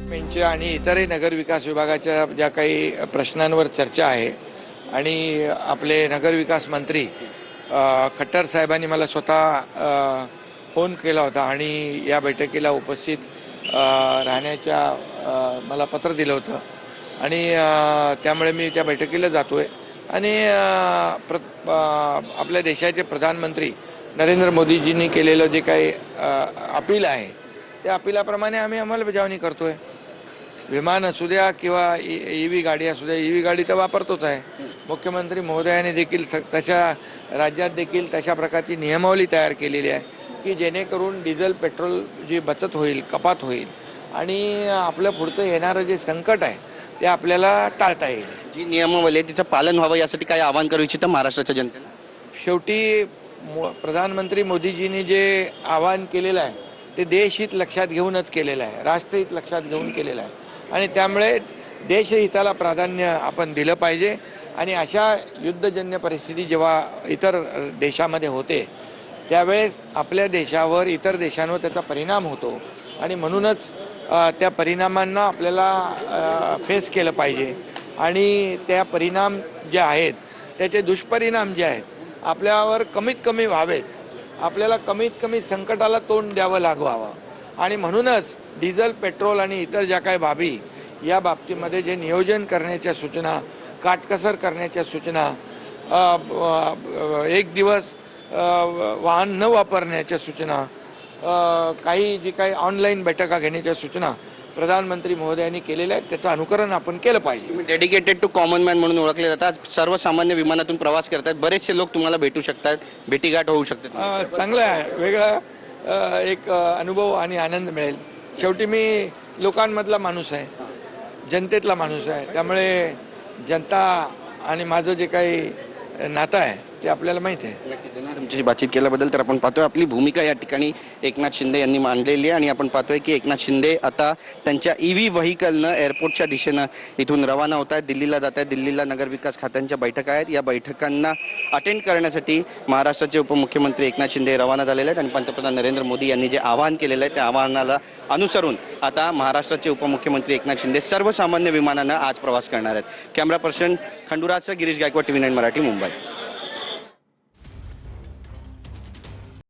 डिपार्टमेंटच्या आणि इतरही नगरविकास विभागाच्या ज्या काही प्रश्नांवर चर्चा आहे आणि आपले नगरविकास मंत्री खट्टर साहेबांनी मला स्वतः फोन केला होता आणि या बैठकीला उपस्थित राहण्याच्या मला पत्र दिलं होतं आणि त्यामुळे मी त्या बैठकीला जातोय आणि आपल्या देशाचे प्रधानमंत्री नरेंद्र मोदीजींनी केलेलं जे काही अपील आहे त्या अपिलाप्रमाणे आम्ही अंमलबजावणी करतोय. विमान असू द्या किंवा ईव्ही गाडी असू द्या, ईव्ही गाडी तर वापरतोच आहे. मुख्यमंत्री महोदयाने देखील तशा राज्यात देखील तशा प्रकारची नियमावली तयार केलेली आहे की जेणेकरून डिझेल पेट्रोल जी बचत होईल, कपात होईल आणि आपलं पुढचं येणारं जे संकट आहे ते आपल्याला टाळता येईल. जी नियमावली आहे तिचं पालन व्हावं यासाठी काय आवाहन करू इच्छितं महाराष्ट्राच्या जनतेला? शेवटी प्रधानमंत्री मोदीजींनी जे आवाहन केलेलं आहे ते देशहित लक्षात घेऊनच केलेलं आहे, राष्ट्रहित लक्षात घेऊन केलेलं आहे आणि त्यामुळे देशहिताला प्राधान्य आपण दिलं पाहिजे. आणि अशा युद्धजन्य परिस्थिती जेव्हा इतर देशामध्ये होते त्यावेळेस आपल्या देशावर इतर देशांवर त्याचा परिणाम होतो आणि म्हणूनच त्या परिणामांना आपल्याला फेस केलं पाहिजे आणि त्या परिणाम जे आहेत त्याचे दुष्परिणाम जे आहेत आपल्यावर कमीत कमी व्हावेत, आपल्याला कमीत कमी संकटाला तोंड द्यावं लागवावं आणि म्हणूनच डिझेल पेट्रोल आणि इतर ज्या काही बाबी या बाबतीमध्ये जे नियोजन करण्याच्या सूचना, काटकसर करण्याच्या सूचना, एक दिवस वाहन न वापरण्याच्या सूचना, काही जी काही ऑनलाईन बैठका घेण्याच्या सूचना प्रधानमंत्री महोदयांनी केलेल्या आहेत त्याचं अनुकरण आपण केलं पाहिजे. डेडिकेटेड टू कॉमन मॅन म्हणून ओळखले जातात, सर्वसामान्य विमानातून प्रवास करतात, बरेचसे लोक तुम्हाला भेटू शकतात, भेटीगाठ होऊ शकते. चांगलं आहे, वेगळा एक अनुभव आणि आनंद मिळेल. शेवटी मी लोकांमधला माणूस आहे, जनतेतला माणूस आहे, त्यामुळे जनता आणि माझं जे काही नातं आहे ते आपल्याला माहिती आहे. तुमच्याशी बातचीत केल्याबद्दल. तर आपण पाहतोय आपली भूमिका या ठिकाणी एकनाथ शिंदे यांनी मांडलेली आहे आणि आपण पाहतोय की एकनाथ शिंदे आता त्यांच्या ईव्ही व्हेकलनं एअरपोर्टच्या दिशेनं इथून रवाना होत आहेत, दिल्लीला जात आहेत. दिल्लीला नगरविकास खात्यांच्या बैठका आहेत, या बैठकांना अटेंड करण्यासाठी महाराष्ट्राचे उपमुख्यमंत्री एकनाथ शिंदे रवाना झालेले आहेत आणि पंतप्रधान नरेंद्र मोदी यांनी जे आवाहन केलेलं आहे त्या आवाहनाला अनुसरून आता महाराष्ट्राचे उपमुख्यमंत्री एकनाथ शिंदे सर्वसामान्य विमानानं आज प्रवास करणार आहेत. कॅमेरा पर्सन खंडुराजचं गिरीश गायकवाड, TV9 मराठी, मुंबई.